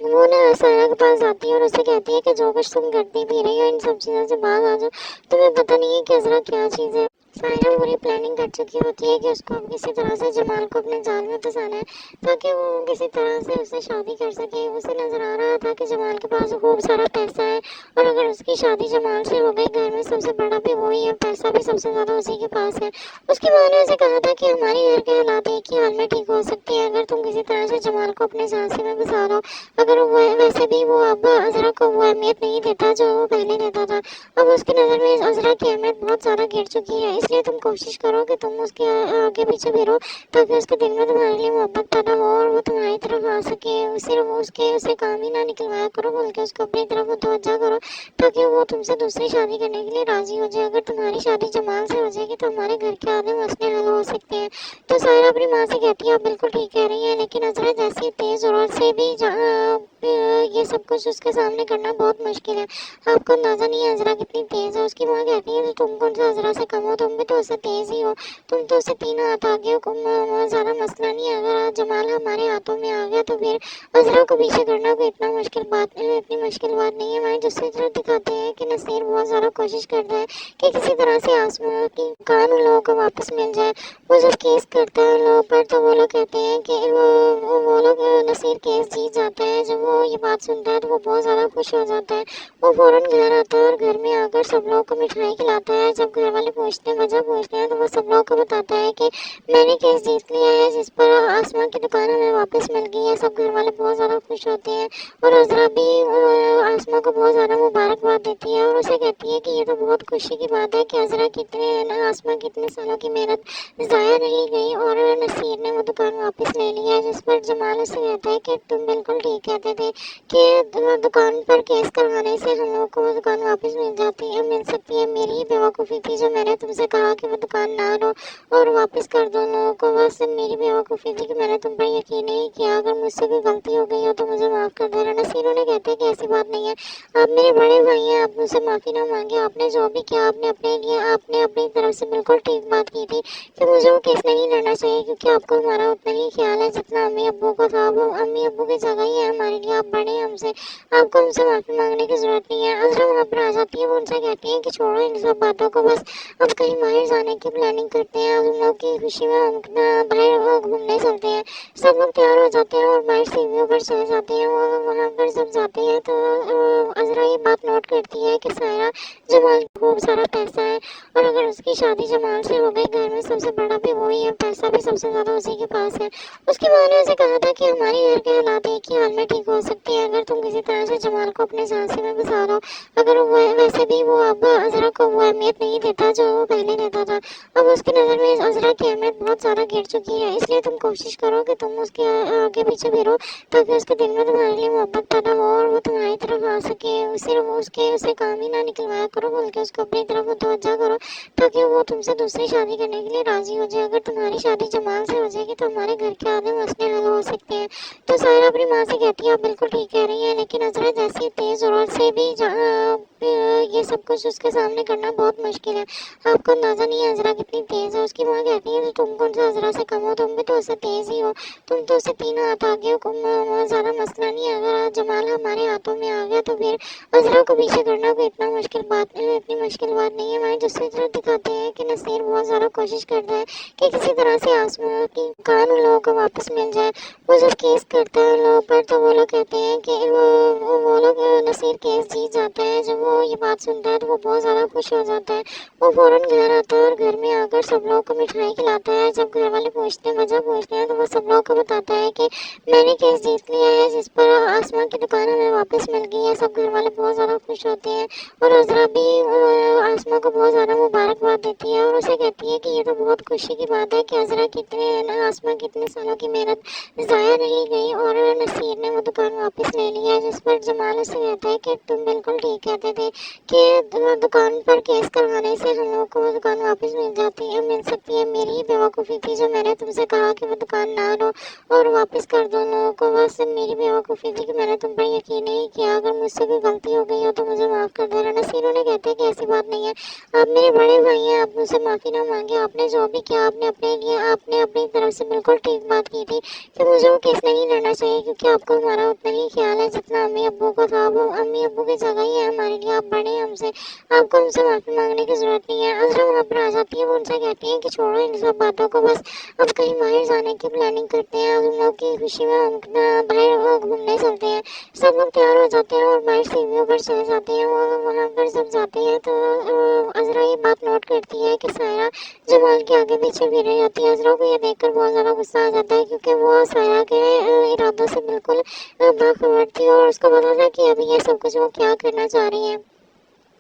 वो ना सायरा के पास जाती है और उससे कहती है कि जो कुछ तुम करती भी रही हो इन सब चीज़ों से बाहर आ जाओ, तुम्हें पता नहीं है कि अज़रा क्या चीज़ है। सायरा पूरी प्लानिंग कर चुकी होती है कि उसको अब किसी तरह से जमाल को अपने जाल में फंसाना है, ताकि वो किसी तरह से उससे शादी कर सके। उसे नजर आ रहा था कि जमाल के पास खूब सारा पैसा है और अगर उसकी शादी जमाल से हो गई, घर में सबसे बड़ा भी वही है, पैसा भी सबसे ज़्यादा उसी के पास है। उसकी माँ ने उसे कहा था कि हमारी घर के हालात एक ही हाल में ठीक हो सकती है अगर तुम किसी तरह से जमाल को अपने झांसे में फंसा लो। अगर वो वैसे भी वो अब अज़रा को वो अहमियत नहीं देता जो वो पहले देता था। अब उसकी नज़र में अज़रा की अहमियत बहुत ज़्यादा गिर चुकी है, इसलिए तुम कोशिश करो कि तुम उसके आगे पीछे फिरो, ताकि उसके दिल में तुम्हारे लिए मोहब्बत पैदा हो और वो तुम्हारी तरफ आ सके। सिर्फ उसे काम ही ना निकलवाया करो, बल्कि उसको अपनी तरफ मुतवज्जा करो, ताकि वो तुमसे दूसरी शादी करने के लिए राज़ी हो जाए। अगर तुम्हारी शादी जमाल से हो जाएगी तो हमारे घर के आधे मसले हल हो सकते हैं। तो सायरा अपनी माँ से कहती है आप बिल्कुल ठीक कह रही है, लेकिन अज़रा जैसी तेज़ ज़रूरत से भी ये सब कुछ उसके सामने करना बहुत मुश्किल है। आपको अंदाज़ा नहीं है अज़रा कितनी तेज़ है। उसकी माँ कहती है तो तुम कौन सा अज़रा से कम हो, तुम भी तो उससे तेज़ ही हो, तुम तो उससे 3 हाथ आगे हो। ज़्यादा मसला नहीं है, अगर आज जमाल हमारे हाथों में आ गया तो फिर अज़रा को पीछे करना कोई इतनी मुश्किल बात नहीं है। हमारे दूसरी तरफ दिखाते हैं कि नसीर बहुत ज़्यादा कोशिश करता है कि किसी तरह से आसमा की कान उन लोगों को वापस मिल जाए। वो जब केस करता है उन लोगों पर तो वो लोग कहते हैं कि वो लोग नसीर केस जीत जाता है। जब वो ये बात सुनता है तो वो बहुत ज़्यादा खुश हो जाता है। वो फ़ौरन घर आता है और घर में आकर सब लोगों को मिठाई खिलाता है। जब घर वाले वजह पूछते हैं तो वो सब लोगों को बताता है कि मैंने केस जीत लिया है, जिस पर आसमा की दुकान हमें वापस मिल गई है। सब घर वाले बहुत ज़्यादा खुश होते हैं और अज़रा भी आसमा को बहुत ज़्यादा मुबारकबाद देती है और उसे कहती है कि ये तो बहुत खुशी की बात है कि आसमा की इतने सालों की मेहनत ज़ाया नहीं गई और नसीर ने वो दुकान वापस ले ली है। जिस पर जमाल उसे कहता है कि तुम बिल्कुल ठीक कहते थे कि दुकान पर केस करवाने से हम लोग को वो दुकान वापस मिल सकती है। मेरी ही बेवकूफ़ी थी जो मैंने तुमसे कहा कि वो दुकान ना लो और वापस कर दो लोगों को। बस मेरी बेवकूफ़ी थी कि मैंने तुम पर यकीन नहीं किया। अगर मुझसे कोई गलती हो गई हो तो मुझे माफ़ कर देना। नसीर उन्हें कहते हैं कि ऐसी बात नहीं है, आप मेरे बड़े भाई हैं, आप मुझसे माफ़ी ना मांगे। आपने जो भी किया आपने अपनी तरफ से बिल्कुल ठीक बात की थी कि मुझे वो केस नहीं लड़ना चाहिए, क्योंकि आपको हमारा उतना ही ख्याल है जितना अम्मी अब्बू को था। वो अम्मी अब्बू की जगह ही है हमारे लिए, आप बड़े हैं हमसे, आपको हमसे माफ़ी मांगने की ज़रूरत नहीं है। अज़रा वहाँ पर आ जाती है। वो उनसे कहती है कि छोड़ो इन सब बातों को, बस अब कहीं बाहर जाने की प्लानिंग करते हैं। हम लोग की खुशी में हम बाहर घूमने चलते हैं। सब लोग तैयार हो जाते हैं और बाहर सीढ़ियों पर चले जाते हैं। वो वहाँ पर जब जाते हैं तो अज़रा ये बात नोट करती है कि सायरा जमाल को खूब सारा पैसा है और अगर उसकी शादी जमाल से हो गई, घर में सबसे बड़ा भी वही है, पैसा भी सबसे ज़्यादा उसी के पास है। उसकी माँ ने उसे कहा था कि हमारी घर के हालात एक ही हाल में ठीक हो सकती है अगर तुम किसी तरह से जमाल को अपने झांसे में फंसा लो। अगर वो वैसे भी वो अब अज़रा को वो अहमियत नहीं देता जो वो पहले देता था। अब उसकी नज़र में अज़रा की अहमियत बहुत ज़्यादा गिर चुकी है, इसलिए तुम कोशिश करो कि तुम उसके आगे पीछे फिरो, ताकि उसके दिल में तुम्हारे लिए मोहब्बत पैदा हो और वो तुम्हारी तरफ आ सके। सिर्फ उसे काम ही ना निकलवाया करो, बल्कि उसको अपनी तरफ मुतवज्जा करो, ताकि वो तुमसे दूसरी शादी करने के लिए राज़ी हो जाए। अगर तुम्हारी शादी जमाल से हो जाएगी तो हमारे घर के आधे मसले हल हो सकते हैं। तो सायरा अपनी माँ से कहती है आप बिल्कुल ठीक कह रही हैं, लेकिन अजरा जैसी तेज ज़रूरत से भी ये सब कुछ उसके सामने करना बहुत मुश्किल है। आपको अंदाज़ा नहीं है अजरा कितनी तेज़ है। उसकी माँ कहती है तुम कौन सा अजरा से कम हो, तुम भी तो उससे तेज़ ही हो, तुम तो उससे 3 हाथ आगे हो। ज़्यादा मसला नहीं है, अगर आज जमाल हमारे हाथों में आ गया तो फिर अजरा को पीछे करना कोई इतनी मुश्किल बात नहीं है। हमारे दूसरी तरफ दिखाते हैं कि नसीर बहुत ज़्यादा कोशिश करता है कि किसी तरह से आसमान की कान उन लोगों को वापस मिल जाए। वो जब केस करता है उन लोगों पर तो वो लोग कहते हैं कि वो लोग नसीर केस जीत जाता है। जब वो ये बात सुनता है तो वो बहुत ज़्यादा खुश हो जाता है। वो फ़ौरन घर आता है और घर में आकर सब लोगों को मिठाई खिलाता है। जब घर वाले वजह पूछते हैं तो वो सब लोगों को बताता है कि मैंने केस जीत लिया है, जिस पर आसमान की दुकान हमें वापस मिल गई है। सब घर वाले बहुत ज़्यादा खुश होते हैं और अजरा भी आसमा को बहुत ज़्यादा मुबारकबाद देती है और उसे कहती है कि ये तो बहुत खुशी की बात है कि अजरा आसमा की इतने सालों की मेहनत ज़ाया नहीं गई और नसीर ने वो दुकान वापस ले लिया है। जिस पर जमाल उसे कहता है कि तुम बिल्कुल ठीक कहते थे कि दुकान पर केस करवाने से हम लोग को वो दुकान वापस मिल सकती है। मेरी ही बेवकूफ़ी थी जो मैंने तुमसे कहा कि वो दुकान ना लो और वापस कर दो लोगों को। बस मेरी बेवकूफ़ी थी कि मैंने तुम पर यकीन नहीं किया। अगर मुझसे कोई गलती हो गई हो तो मुझे माफ़ कर देना। नसीर उन्हें कहते हैं कि ऐसी बात नहीं है, आप मेरे बड़े भाई हैं, आप मुझसे माफ़ी ना मांगे। आपने जो भी किया आपने अपनी तरफ से बिल्कुल ठीक बात की थी कि मुझे वो केस नहीं लड़ना चाहिए, क्योंकि आपको हमारा उतना ही ख्याल है जितना अम्मी अब्बू को था। वो अम्मी अब्बू की जगह ही है हमारे लिए, आप बड़े हैं हमसे, आपको हमसे माफ़ी मांगने की ज़रूरत नहीं है। अजरा वहाँ पर आ जाती है, वो उनसे कहती है कि छोड़ो इन सब बातों को, बस अब कहीं बाहर जाने की प्लानिंग करते हैं। उन लोग की खुशी में हम बाहर घूमने चलते हैं। सब लोग तैयार हो जाते हैं और बाहर सीढ़ियों पर चले जाते हैं। वो वहाँ पर जब जाते हैं तो अजरा ये बात नोट करती है कि सायरा जमाल के आगे पीछे भी रही होती है। अजरा को ये देखकर बहुत ज़्यादा गुस्सा आ जाता है, क्योंकि वो सायरा के इरादों से बिल्कुल बाखबर थी और उसको पता था कि अभी ये सब कुछ वो क्या करना चाह रही है।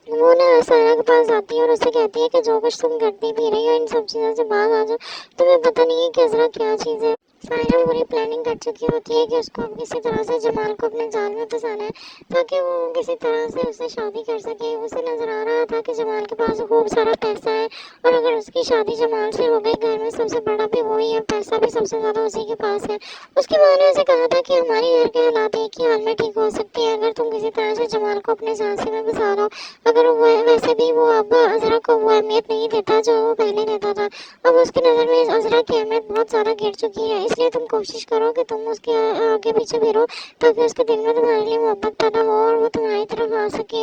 वो ना सायरा के पास जाती है और उससे कहती है कि जो कुछ तुम करती भी रही हो इन सब चीज़ों से बाहर आ जाओ, तुम्हें पता नहीं है कि अजरा क्या चीज़ है। सायरा पूरी प्लानिंग कर चुकी होती है कि उसको अब किसी तरह से जमाल को अपने जाल में फंसाना है, ताकि वो किसी तरह से उससे शादी कर सके। उसे नजर आ रहा था कि जमाल के पास खूब सारा पैसा है और अगर उसकी शादी जमाल से हो गई, घर में सबसे बड़ा भी वही है, पैसा भी सबसे ज़्यादा उसी के पास है। उसकी माँ ने उसे कहा था कि हमारी घर के हालात एक ही हाल में ठीक हो सकती है अगर तुम किसी तरह से जमाल को अपने झांसे में फंसा दो। अगर वैसे भी वो अब अजरा को वो अहमियत नहीं देता जो वो पहले देता था। अब उसकी नज़र में अजरा की अहमियत बहुत ज़्यादा गिर चुकी है, इसलिए तुम कोशिश करो कि तुम उसके आगे पीछे फिरो, ताकि उसके दिल में तुम्हारे लिए मोहब्बत पैदा हो और वो तुम्हारी तरफ आ सके।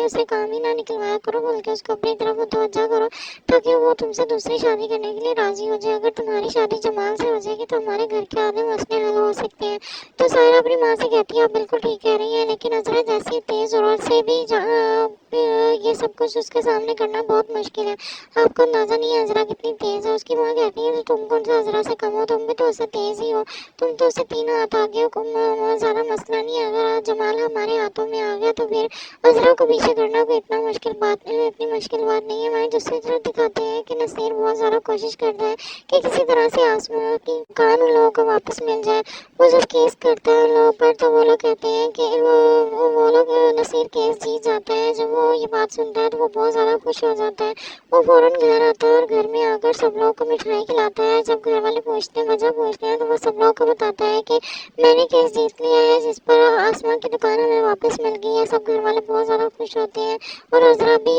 उसे काम ही ना निकलवाया करो, बल्कि उसको अपनी तरफ मुतवज्जा करो, ताकि वो तुमसे दूसरी शादी करने के लिए राज़ी हो जाए। अगर तुम्हारी शादी जमाल से हो जाएगी तो हमारे घर के आधे मसले हल हो सकते हैं। तो सायरा अपनी माँ से कहती है आप बिल्कुल ठीक कह रही हैं, लेकिन अजरा जैसी तेज़ ज़रूरत से भी ये सब कुछ उसके सामने करना बहुत मुश्किल है। आपको अंदाज़ा नहीं है अजरा कितनी तेज़ है। उसकी माँ कहती है तुम कौन सा अजरा से कम हो, तुम भी तो उससे तेज़ ही हो, तुम तो उससे 3 हाथ आगे हो। ज़्यादा मसला नहीं है, अगर आज जमाल हमारे हाथों में आ गया तो फिर अजरा को पीछे करना कोई इतनी मुश्किल बात नहीं है। हमारी दूसरी तरफ दिखाते हैं कि नसीर बहुत ज़्यादा कोशिश करता है कि किसी तरह से आसमान की कान उन लोगों को वापस मिल जाए। वो जब केस करता है उन लोगों पर तो वो लोग कहते हैं कि वो लोग नसीर केस जीत जाता है। जब वो ये बात सुनता है तो वो बहुत ज़्यादा खुश हो जाता है। वो फ़ौरन घर आता है और घर में आकर सब लोगों को मिठाई खिलाता है। जब घर वाले वजह पूछते हैं तो वो सब लोगों को बताता है कि मैंने केस जीत लिया है, जिस पर आसमान की दुकान हमें वापस मिल गई है। सब घर वाले बहुत ज़्यादा खुश होते हैं और अजरा भी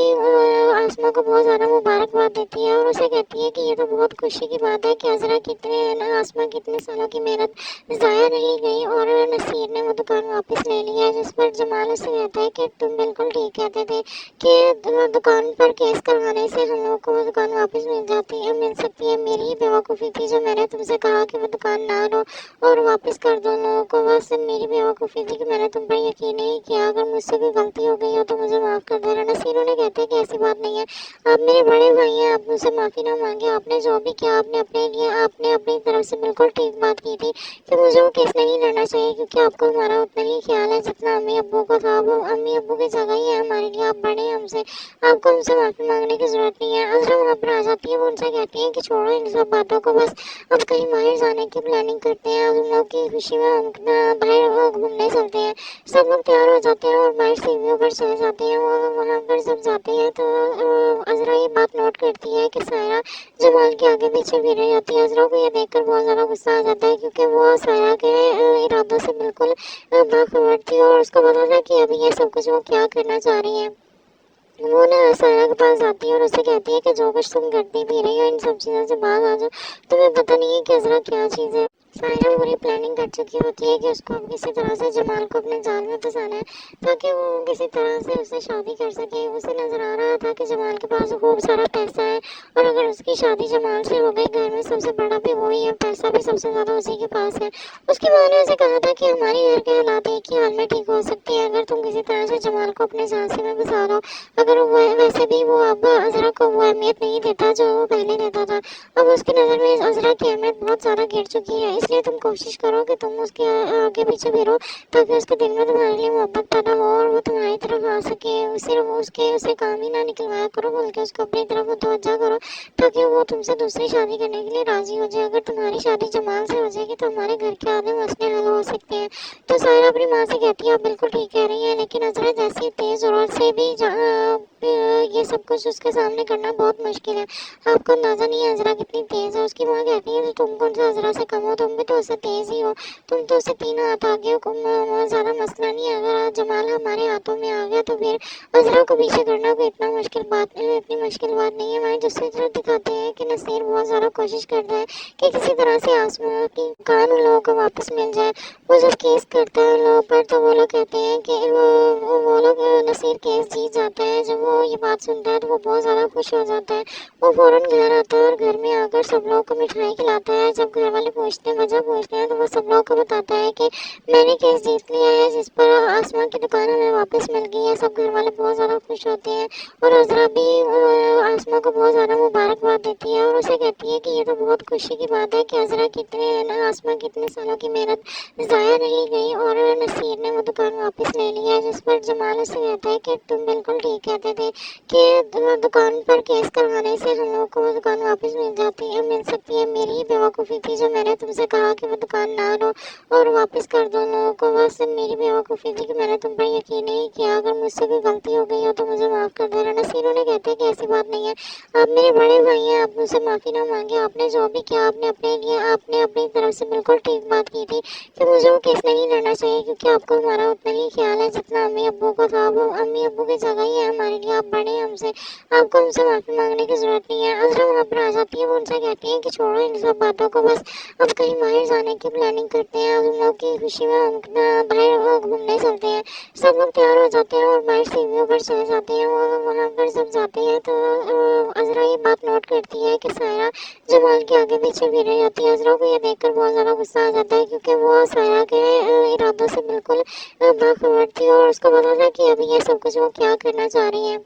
आसमा को बहुत ज़्यादा मुबारकबाद देती है और उसे कहती है कि ये तो बहुत खुशी की बात है कि आसमा की इतने सालों की मेहनत ज़ाया नहीं गई और नसीर ने वो दुकान वापस ले लिया है। जिस पर जमाल उसे कहता है कि तुम बिल्कुल ठीक कहते थे कि दुकान पर केस करवाने से हम लोग को वो दुकान वापस मिल सकती है। मेरी ही बेवकूफ़ी थी जो मैंने तुमसे कहा कि वो दुकान ना लो और वापस कर दो लोगों को। बस मेरी बेवकूफ़ी थी कि मैंने तुम पर यकीन नहीं किया। अगर मुझसे कोई गलती हो गई हो तो मुझे माफ़ कर देना। नसीर उन्हें कहते हैं कि ऐसी बात नहीं है, आप मेरे बड़े भाई हैं, आप मुझसे माफ़ी ना मांगे। आपने जो भी किया आपने अपनी तरफ से बिल्कुल ठीक बात की थी कि मुझे वो केस नहीं लड़ना चाहिए, क्योंकि आपको हमारा उतना ही ख्याल है जितना अम्मी अब्बू को था। वो अम्मी अब्बू की जगह ही है हमारे लिए, आप बड़े हैं हमसे, आपको हमसे माफ़ी मांगने की ज़रूरत नहीं है। अजरा वहाँ पर आ जाती है, वो उनसे कहती है कि छोड़ो इन सब बातों को, बस अब कहीं باہر جانے کی پلاننگ کرتے ہیں اور ان لوگ کی خوشی میں ہم باہر گھومنے چلتے ہیں. سب لوگ تیار ہو جاتے ہیں اور باہر سیڑھیوں پر چلے جاتے ہیں اور وہاں پر جب جاتے ہیں تو عذرا یہ بات نوٹ کرتی ہے کہ سائرہ جمال کے آگے پیچھے بھی رہی ہوتی ہے. عذرا کو یہ دیکھ کر بہت زیادہ غصہ آ جاتا ہے کیونکہ وہ سائرہ کے ارادوں سے بالکل باخبر تھی اور اس کو پتا تھا کہ ابھی یہ سب کچھ وہ کیا کرنا چاہ رہی ہے. وہ نا سائرہ کے پاس جاتی ہے اور اسے کہتی ہے کہ جو کچھ تم کرتی بھی رہی ہو ان سب چیزوں سے باز آ جاؤ. تمہیں پتہ نہیں ہے کہ عذرا کیا چیز ہے. سائرہ پوری پلاننگ کر چکی ہوتی ہے کہ اس کو کسی طرح سے جمال کو اپنے جال میں پھنسانا ہے تاکہ وہ کسی طرح سے اسے شادی کر سکے. اسے نظر آ رہا تھا کہ جمال کے پاس خوب سارا پیسہ ہے اور اگر اس کی شادی جمال سے ہو گئی گھر میں سب سے بڑا بھی وہی ہے, پیسہ بھی سب سے زیادہ اسی کے پاس ہے. اس کی ماں نے اسے کہا تھا کہ ہماری گھر کے حالات ایک ہی حال میں ٹھیک ہو سکتی ہے اگر تم کسی طرح سے جمال کو اپنے جھانسے میں پھنسا دو. اگر ویسے بھی وہ اب عذرا کو وہ اہمیت نہیں دیتا جو وہ پہلے دیتا تھا. اب اس کی نظر میں عذرا کی اہمیت بہت زیادہ گر چکی ہے. اس لیے تم کوشش کرو کہ تم اس کے آگے پیچھے بھی رہو تاکہ اس کے دل میں تمہارے لیے محبت پیدا ہو اور وہ تمہاری طرف آ سکے. صرف اسے کام ہی نہ نکلوایا کرو بلکہ اس کو اپنی طرف متوجہ کرو تاکہ وہ تم سے دوسری شادی کرنے کے لیے راضی ہو جائے. اگر تمہاری شادی جمال سے ہو جائے گی تو ہمارے گھر کے آدھے مسئلے حل ہو سکتے ہیں. تو سائرہ اپنی ماں سے کہتی ہے آپ بالکل ٹھیک کہہ رہی ہیں لیکن عذرا جیسی تیز ضرورت سے بھی یہ سب کچھ اس کے سامنے کرنا بہت مشکل ہے. آپ کو اندازہ نہیں ہے عذرا کتنی تیز ہے. اس کی ماں کہتی ہے تم کون سا عذرا سے کم ہو, تم بھی تو اس سے تیز ہی ہو. تم تو اسے 3 ہاتھ آگے ہو. زیادہ مسئلہ نہیں ہے. اگر آج جمال ہمارے ہاتھوں میں آ گیا تو پھر عذرا کو پیچھے کرنا کوئی اتنی مشکل بات نہیں ہے. ہمارے دوسری دکھاتے ہیں کہ نصیر بہت زیادہ کوشش کرتا ہے کہ کسی طرح سے آسمان کی کان ان لوگوں کو واپس مل جائے. وہ جب کیس کرتا ہے ان لوگوں پر تو وہ لوگ کہتے ہیں کہ وہ لوگ نصیر کیس جیت جاتا ہے. جب وہ یہ بات سنتا ہے تو وہ بہت زیادہ خوش ہو جاتا ہے. وہ فوراً گھر آتا ہے اور گھر میں آ کر سب لوگوں کو مٹھائی کھلاتا ہے. جب گھر والے وجہ پوچھتے ہیں تو وہ سب لوگوں کو بتاتا ہے کہ میں نے کیس جیت لیا ہے جس پر آسمان کی دکان ہمیں واپس مل گئی ہے. سب گھر والے بہت زیادہ خوش ہوتے ہیں اور عذرا بھی آسما کو بہت زیادہ مبارکباد دیتی ہے اور اسے کہتی ہے کہ یہ تو بہت خوشی کی بات ہے کہ عذرا آسما کی اتنے سالوں کی محنت ضائع نہیں گئی اور نصیر نے وہ دکان واپس لے لی ہے. جس پر جمال اسے کہتا ہے کہ تم بالکل ٹھیک کہتے تھے کہ دکان پر کیس کروانے سے ہم لوگوں کو وہ دکان واپس مل سکتی ہے. میری ہی بیوقوفی تھی جو میں نے تم سے کہا کہ وہ دکان نہ لو اور واپس کر دو لوگوں کو. بس میری بیوقوفی تھی کہ میں نے تم پر یقین نہیں کیا. اگر مجھ سے کوئی غلطی ہو گئی ہو تو مجھے معاف کر دینا. نصیر انہیں کہتے ہیں کہ ایسی بات نہیں ہے, آپ میرے بڑے بھائی ہیں, آپ مجھ سے معافی نہ مانگے. آپ نے جو بھی کیا آپ نے اپنی طرف سے بالکل ٹھیک بات کی تھی کہ مجھے وہ کیس نہیں لڑنا چاہیے کیونکہ آپ کو ہمارا اتنا ہی خیال ہے جتنا امی ابو کو تھا. وہ امی ابو کی جگہ ہی ہے ہمارے لیے. آپ بڑے ہیں ہم سے, آپ کو ہم سے معافی مانگنے کی ضرورت نہیں ہے. عذرا وہاں پر آ جاتی ہے. وہ ان سے کہتی ہے کہ چھوڑو ان سب باتوں کو, بس اب کہیں باہر جانے کی پلاننگ کرتے ہیں اور ان لوگ کی خوشی میں ہم باہر گھومنے چلتے ہیں. سب لوگ تیار ہو جاتے ہیں اور باہر سیڑھیوں پر چلے جاتے ہیں اور وہاں پر جب جاتے ہیں تو عذرا یہ بات نوٹ کرتی ہے کہ سائرہ جمال کے آگے پیچھے بھی رہی ہوتی ہے. عذرا کو یہ دیکھ کر بہت زیادہ غصہ آ جاتا ہے کیونکہ وہ سائرہ کے ارادوں سے بالکل باخبر تھی اور اس کو پتا تھا کہ ابھی یہ سب کچھ وہ کیا کرنا چاہ رہی ہے.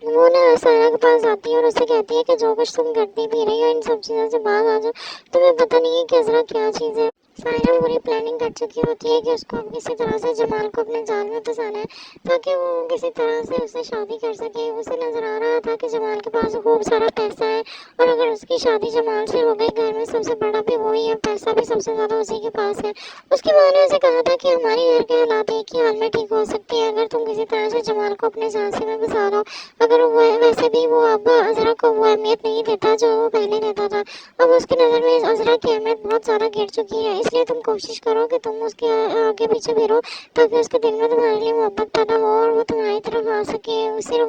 وہ نا سائرہ کے پاس جاتی ہے اور اسے کہتی ہے کہ جو کچھ تم کرتی بھی رہی ہو ان سب چیزوں سے باز آ جاؤ. تمہیں پتہ نہیں ہے کہ عذرا کیا چیز ہے. سائرہ پوری پلاننگ کر چکی ہوتی ہے کہ اس کو کسی طرح سے جمال کو اپنے جال میں پھنسانا ہے تاکہ وہ کسی طرح سے اسے شادی کر سکے. اسے نظر آ رہا تھا کہ جمال کے پاس خوب سارا پیسہ ہے اور اگر اس کی شادی جمال سے ہو گئی گھر میں سب سے بڑا بھی وہی ہے, پیسہ بھی سب سے زیادہ اسی کے پاس ہے. اس کی ماں نے اسے کہا تھا کہ ہماری گھر کے حالات ایک ہی حال میں ٹھیک ہو سکتی ہے اگر تم کسی طرح سے جمال کو اپنے جھانسے میں پھنسا دو. اگر ویسے بھی وہ اب عذرا کو وہ اہمیت نہیں دیتا جو وہ پہلے دیتا تھا. اب اس کی نظر میں عذرا کی اہمیت بہت زیادہ گر چکی ہے. اس لیے تم کوشش کرو کہ تم اس کے آگے پیچھے بھی رہو تاکہ اس کے دل میں تمہارے لیے محبت پیدا ہو اور وہ تمہاری طرف آ سکے. صرف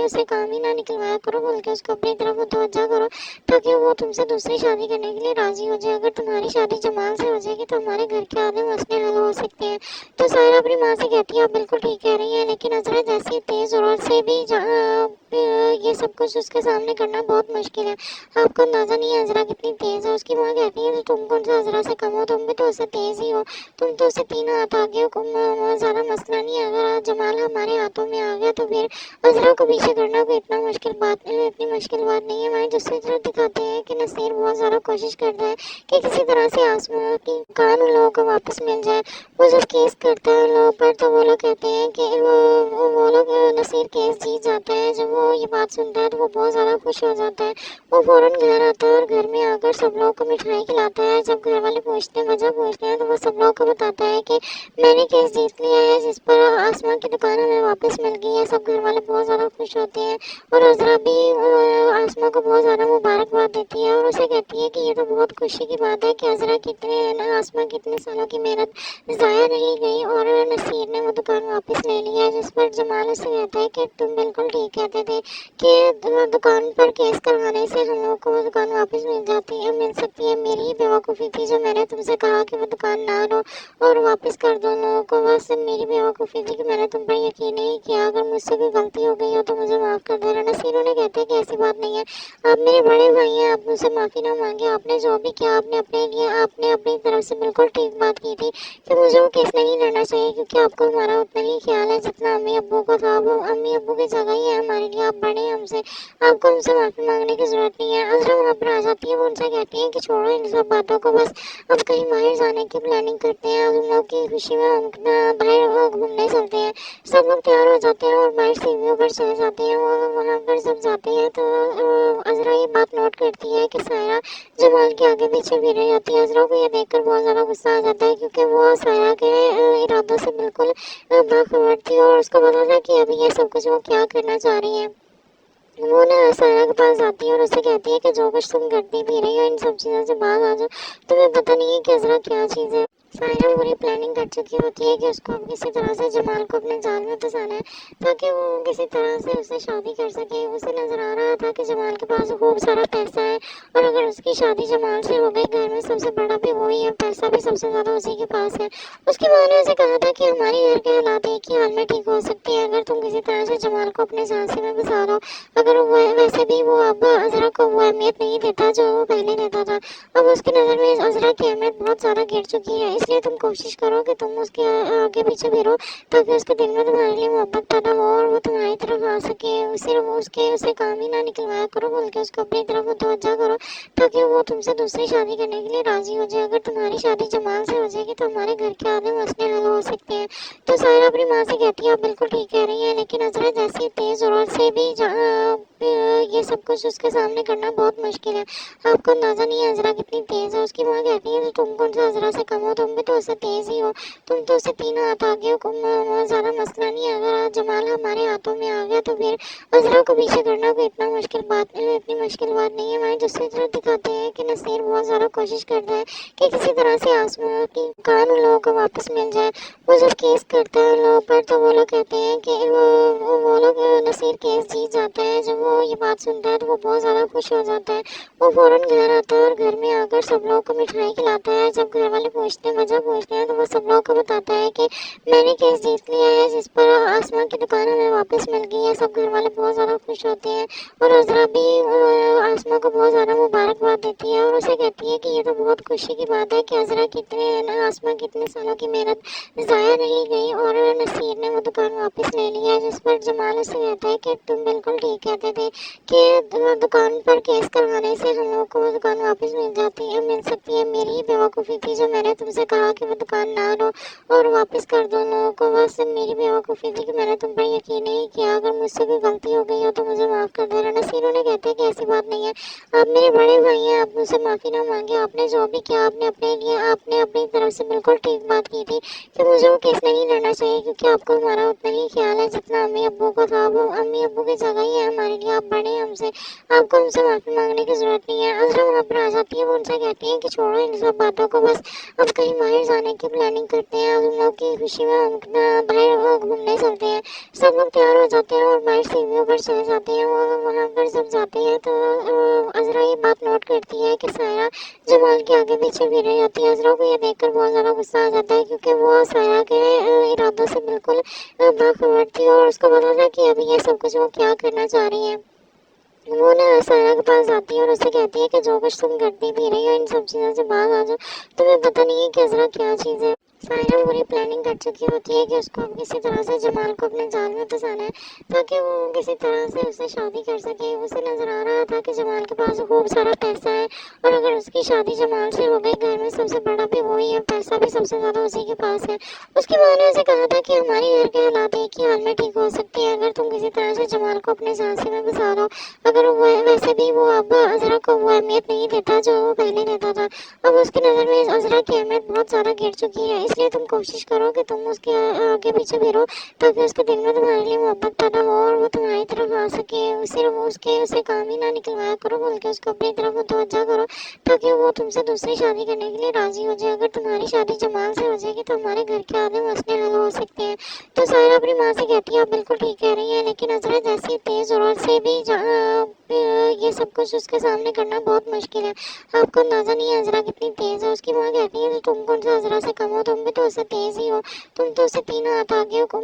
اسے کام ہی نہ نکلوایا کرو بلکہ اس کو اپنی طرف متوجہ کرو تاکہ وہ تم سے دوسری شادی کرنے کے لیے راضی ہو جائے. اگر تمہاری شادی جمال سے ہو جائے گی تو ہمارے گھر کے آدھے مسئلے حل ہو سکتے ہیں. تو سائرہ اپنی ماں سے کہتی ہے آپ بالکل ٹھیک کہہ رہی ہیں لیکن عذرا جیسی تیز ضرورت سے بھی یہ سب کچھ اس کے سامنے کرنا بہت مشکل ہے. آپ کو اندازہ نہیں ہے عذرا کتنی تیز ہے. اس کی ماں کہتی ہے تم کون سا عذرا سے کم ہو, تم تم بھی تو اس سے تیز ہی ہو، تم تو اس سے 3 ہاتھ آگے ہو، زیادہ مسئلہ نہیں ہے۔ اگر جمال ہمارے ہاتھوں میں آ گیا تو پھر عذرا کو پیچھے کرنا کوئی اتنی مشکل بات نہیں ہے۔ ہمارے دوسری طرف دکھاتے ہیں کہ نصیر بہت زیادہ کوشش کرتا ہے کہ کسی طرح سے آسمان کی کان ان لوگوں کو واپس مل جائے۔ وہ جب کیس کرتا ہے ان لوگوں پر تو وہ لوگ کہتے ہیں کہ وہ لوگ نصیر کیس جیت جاتا ہے۔ جب وہ یہ بات سنتا ہے تو وہ بہت زیادہ خوش ہو جاتا ہے۔ وہ فوراً گھر آتا ہے اور گھر میں آ کر سب لوگوں کو مٹھائی کھلاتا ہے۔ جب گھر والے وجہ پوچھتے ہیں تو وہ سب لوگوں کو بتاتا ہے کہ میں نے کیس جیت لیا ہے، جس پر آسمان کی دکان ہمیں واپس مل گئی ہے۔ سب گھر والے بہت زیادہ خوش ہوتے ہیں اور عذرا بھی آسما کو بہت زیادہ مبارکباد دیتی ہے اور اسے کہتی ہے کہ یہ تو بہت خوشی کی بات ہے کہ عذرا آسما کی اتنے سالوں کی محنت ضائع نہیں گئی اور نصیر نے وہ دکان واپس لے لی ہے۔ جس پر جمال اسے کہتا ہے کہ تم بالکل ٹھیک کہتے تھے کہ دکان پر کیس کروانے سے ہم لوگ کو وہ دکان واپس مل سکتی ہے۔ میری ہی بیوقوفی تھی جو میں نے تم سے کہا کہ وہ دکان نہ لو اور واپس کر دو لوگوں کو، بس میری بیوقوفی تھی کہ میں نے تم پر یقین نہیں کیا۔ اگر مجھ سے کوئی غلطی ہو گئی ہو تو مجھے معاف کر دینا۔ نصیر انہیں کہتے ہیں کہ ایسی بات نہیں ہے، آپ میرے بڑے بھائی ہیں، آپ مجھ سے معافی نہ مانگے۔ آپ نے جو بھی کیا آپ نے اپنی طرف سے بالکل ٹھیک بات کی تھی کہ مجھے وہ کیس نہیں لڑنا چاہیے، کیونکہ آپ کو ہمارا اتنا ہی خیال ہے جتنا امی ابو کو تھا۔ وہ امی ابو کی جگہ ہی ہے ہمارے لیے، آپ بڑے ہیں ہم سے، آپ کو ہم سے معافی مانگنے کی ضرورت نہیں ہے۔ عذرا وہاں پر آ جاتی ہے، وہ ان سے کہتی ہیں کہ چھوڑو ان سب باتوں کو، بس اب کہیں باہر جانے کی پلاننگ کرتے ہیں۔ ہم لوگ کی خوشی میں ہم باہر گھومنے چلتے ہیں۔ سب لوگ تیار ہو جاتے ہیں اور باہر سیڑھیوں پر چلے جاتے ہیں۔ وہاں پر جب جاتے ہیں تو عذرا یہ بات نوٹ کرتی ہے کہ سائرہ جمال کے آگے پیچھے بھی رہی ہوتی ہے۔ عذرا کو یہ دیکھ کر بہت زیادہ غصہ آ جاتا ہے، کیونکہ وہ سائرہ کے ارادوں سے بالکل باخبر تھی اور اس کو پتا تھا کہ ابھی یہ سب کچھ وہ کیا کرنا چاہ رہی ہے۔ وہ سائرہ کے پاس جاتی ہے اور اسے کہتی ہے کہ جو کچھ تم کرتی بھی رہی ہو ان سب چیزوں سے باز آ جاؤ، تمہیں پتہ نہیں ہے کہ عذرا کیا چیز ہے۔ سائرہ پوری پلاننگ کر چکی ہوتی ہے کہ اس کو کسی طرح سے جمال کو اپنے جال میں پھنسانا ہے تاکہ وہ کسی طرح سے اسے شادی کر سکے۔ اسے نظر آ رہا تھا کہ جمال کے پاس خوب سارا پیسہ ہے اور اگر اس کی شادی جمال سے ہو گئی، گھر میں سب سے بڑا بھی وہی ہے، پیسہ بھی سب سے زیادہ اسی کے پاس ہے۔ اس کی ماں نے اسے کہا تھا کہ ہماری گھر کے حالات ایک ہی حال میں ٹھیک ہو سکتے ہیں اگر تم کسی طرح سے جمال کو اپنے جھانسے میں پھنسا دو۔ اگر ویسے بھی وہ اب عذرا کو وہ اہمیت نہیں دیتا جو وہ پہلے دیتا تھا، اب اس کی نظر میں عذرا کی اہمیت بہت زیادہ گر چکی ہے۔ اس لیے تم کوشش کرو کہ تم اس کے آگے پیچھے پھرو تاکہ اس کے دل میں تمہارے لیے محبت پیدا ہو اور وہ تمہاری طرف آ سکے۔ صرف اسے کام ہی نہ نکلوایا کرو بلکہ اس کو اپنی طرف متوجہ کرو تاکہ وہ تم سے دوسری شادی کرنے کے لیے راضی ہو جائے۔ اگر تمہاری شادی جمال سے ہو جائے گی تو ہمارے گھر کے آدھے مسئلے حل ہو سکتے ہیں۔ تو سائرہ اپنی ماں سے کہتی ہے آپ بالکل ٹھیک کہہ رہی ہیں، لیکن عذرا جیسی تیز ضرورت سے بھی یہ سب کچھ اس کے سامنے کرنا بہت مشکل ہے۔ آپ کو اندازہ نہیں ہے عذرا کتنی تیز ہے۔ اس کی ماں کہتی ہے تم کون سا عذرا سے کم ہو، تم بھی تو اس سے تیز ہی ہو، تم تو اس سے 3 ہاتھ آگے ہو، زیادہ مسئلہ نہیں ہے۔ اگر جمال ہمارے ہاتھوں میں آ گیا تو پھر عذرا کو پیچھے کرنا کوئی اتنی مشکل بات نہیں ہے۔ ہماری دوسری طرف دکھاتے ہیں کہ نصیر بہت زیادہ کوشش کرتا ہے کہ کسی طرح سے آسمان کی کان ان لوگوں کو واپس مل جائے۔ وہ جب کیس کرتا ہے ان لوگوں پر تو وہ لوگ کہتے ہیں کہ وہ لوگ نصیر کیس جیت جاتا ہے۔ جب وہ یہ بات سنتا ہے تو وہ بہت زیادہ خوش ہو جاتا ہے۔ وہ فوراً گھر آتا ہے اور گھر میں آ کر سب لوگوں کو مٹھائی کھلاتا ہے۔ جب گھر والے وجہ پوچھتے ہیں تو وہ سب لوگوں کو بتاتا ہے کہ میں نے کیس جیت لیا ہے، جس پر آسمان کی دکان ہمیں واپس مل گئی ہے۔ سب گھر والے بہت زیادہ خوش ہوتے ہیں اور عذرا بھی آسما کو بہت زیادہ مبارکباد دیتی ہے اور اسے کہتی ہے کہ یہ تو بہت خوشی کی بات ہے کہ عذرا آسما کی اتنے سالوں کی محنت ضائع نہیں گئی اور نصیر نے وہ دکان واپس لے لی ہے۔ جس پر جمال اسے کہتا ہے کہ تم بالکل ٹھیک کہتے تھے کہ دکان پر کیس کروانے سے ہم لوگ کو وہ دکان واپس مل سکتی ہے۔ میری ہی بیوقوفی تھی جو میں نے تم سے کہا کہ وہ دکان نہ لو اور واپس کر دو لوگوں کو، بس میری بیوقوفی تھی کہ میں نے تم پر یقین نہیں کیا۔ اگر مجھ سے کوئی غلطی ہو گئی ہو تو مجھے معاف کر دینا۔ نصیر انہیں کہتے ہیں کہ ایسی بات نہیں ہے، آپ میرے بڑے بھائی ہیں، آپ مجھ سے معافی نہ مانگے۔ آپ نے جو بھی کیا آپ نے اپنی طرف سے بالکل ٹھیک بات کی تھی کہ مجھے وہ کیس نہیں لڑنا چاہیے، کیونکہ آپ کو ہمارا اتنا ہی خیال ہے جتنا امی ابو کو تھا۔ وہ امی ابو کی جگہ ہی ہے ہمارے لیے، آپ بڑے ہیں ہم سے، آپ کو ہم سے معافی مانگنے کی ضرورت نہیں ہے۔ عذرا وہاں پر آ جاتی ہے، وہ ان سے کہتی ہیں کہ چھوڑو ان سب باتوں کو، بس اب کہیں باہر جانے کی پلاننگ کرتے ہیں۔ ہم لوگ کی خوشی میں ہم باہر گھومنے چلتے ہیں۔ سب لوگ تیار ہو جاتے ہیں اور باہر سیڑھیوں پر چلے جاتے ہیں۔ وہاں پر جب جاتے ہیں تو عذرا یہ بات نوٹ کرتی ہے کہ سائرہ جمال کے آگے پیچھے بھی رہی ہوتی ہے۔ عذرا کو یہ دیکھ کر بہت زیادہ غصہ آ جاتا ہے، کیونکہ وہ سائرہ کے ارادوں سے بالکل باخبر تھی اور اس کو پتا تھا کہ ابھی یہ سب کچھ وہ کیا کرنا چاہ رہی ہے۔ वो ना सायरा के पास जाती है और उससे कहती है कि जो कुछ तुम करती भी रही हो इन सब चीज़ों से बाहर आ जाओ, तुम्हें पता नहीं है कि अजरा क्या चीज़ है। सायरा पूरी प्लानिंग कर चुकी होती है कि उसको अब किसी तरह से जमाल को अपने जाल में फंसाना है ताकि वो किसी तरह से उससे शादी कर सके। उसे नजर आ रहा था कि जमाल के पास खूब सारा पैसा है और अगर उसकी शादी जमाल से हो गई, घर में सबसे बड़ा भी वही है, पैसा भी सबसे ज़्यादा उसी के पास है। उसकी माँ ने उसे कहा था कि हमारे घर के हालात एक ही हाल में ठीक हो सकते हैं अगर तुम किसी तरह से जमाल को अपने झांसे में फंसा दो। अगर वो वैसे भी वो अब अजरा को वो अहमियत नहीं देता जो वो पहले देता था। अब उसकी नज़र में अजरा की अहमियत बहुत ज़्यादा गिर चुकी है, इसलिए तुम कोशिश करो कि तुम उसके आगे पीछे फिरो ताकि उसके दिल में तुम्हारे लिए मोहब्बत पैदा हो और वो तुम्हारी तरफ आ सके। सिर्फ उसके उसे काम ही ना निकलवाया करो बल्कि उसको अपनी तरफ मुतवज्जा करो ताकि वो तुमसे दूसरी शादी करने के लिए राजी हो जाए। अगर तुम्हारी शादी जमाल से हो जाएगी तो हमारे घर के आधे मसले हल हो सकते हैं। तो सायरा अपनी माँ से कहती है आप बिल्कुल ठीक कह रही हैं, लेकिन अजरा जैसी तेज जरूरत से भी ये सब कुछ उसके सामने करना बहुत मुश्किल है। आपको अंदाजा नहीं है अजरा कितनी तेज है। उसकी माँ कहती है तुम कौन सा अजरा से कम हो, तुम भी तो उससे तेज ही हो, तुम तो उससे 3 हाथ आगे हो,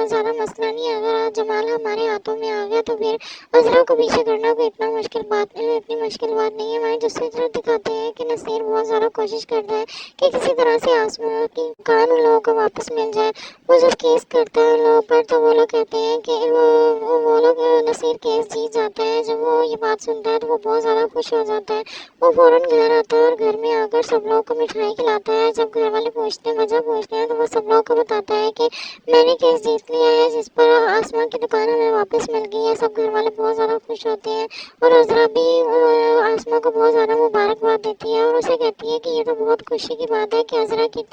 ज्यादा मसला नहीं है। अगर आज जमाल हमारे हाथों में आ गया तो फिर अजरा को पीछे करना कोई इतनी मुश्किल बात नहीं है। हमारे दूसरी तरफ दिखाते हैं कि नसीर बहुत ज़्यादा कोशिश करता है कि किसी तरह से आसमां की कान उन लोगों को वापस मिल जाए। वो जब केस करता है उन लोगों पर तो वो लोग कहते हैं कि वो लोग नसीर केस जीत जाता है। जब वो ये बात सुनता है तो वो बहुत ज़्यादा खुश हो जाता है। वो फौरन घर आता है और घर में आकर सब लोगों को मिठाई खिलाता है। जब घर वाले वजह पूछते हैं तो वो सब लोगों को बताता है कि मैंने केस जीत लिया है जिस पर आसमां की दुकान हमें वापस मिल गई है। सब घर वाले बहुत ज़्यादा खुश होते हैं और अजरा भी आसमां को बहुत ज़्यादा मुबारकबाद देती है और उसे कहती है कि ये तो बहुत खुशी की बात है कि अजरा की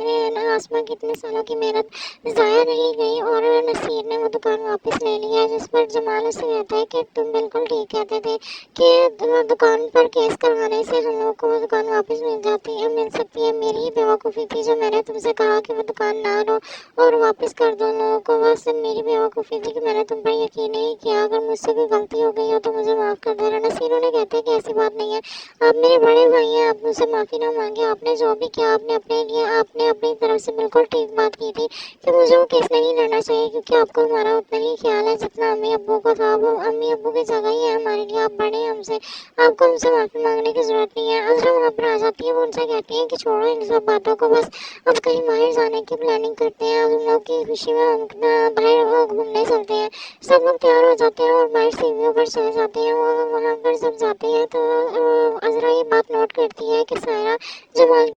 आसमां की इतने सालों की मेहनत ज़ाया नहीं गई और नसीर ने वो दुकान वापस ले ली है। जिस पर जमाल उसे कहता है कि तुम बिल्कुल ठीक कहते थे कि दुकान पर केस करवाने से हम लोग को वो दुकान वापस मिल सकती है। मेरी ही बेवकूफ़ी थी जो मैंने तुमसे कहा कि वो दुकान ना लो और वापस कर दो लोगों को। बस मेरी बेवकूफ़ी थी कि मैंने तुम पर यकीन नहीं किया। अगर मुझसे कोई गलती हो गई हो तो मुझे माफ़ कर देना। नसीर उन्हें कहते हैं कि ऐसी बात नहीं है, आप मेरे बड़े भाई हैं, आप मुझसे माफ़ी ना मांगे। आपने जो भी किया आपने अपनी तरफ से बिल्कुल ठीक बात की थी कि मुझे वो केस नहीं लड़ना चाहिए क्योंकि आपको हमारा उतना ही ख्याल है जितना अम्मी अब्बू को था। वो अम्मी अब्बू की जगह ही है हमारे लिए, आप बड़े हैं हमसे, आपको हमसे माफ़ी मांगने की ज़रूरत नहीं है। अजरा वहाँ पर आ जाती है, वो उनसे कहती है कि छोड़ो इन सब बातों को, बस अब कहीं बाहर जाने की प्लानिंग करते हैं। अब हम लोग की खुशी में हम बाहर घूमने चलते हैं। सब लोग तैयार हो जाते हैं और बाहर सीढ़ियों पर चले जाते हैं। वो वहाँ पर जब जाते हैं तो अजरा ये बात नोट करती है कि सायरा जमाल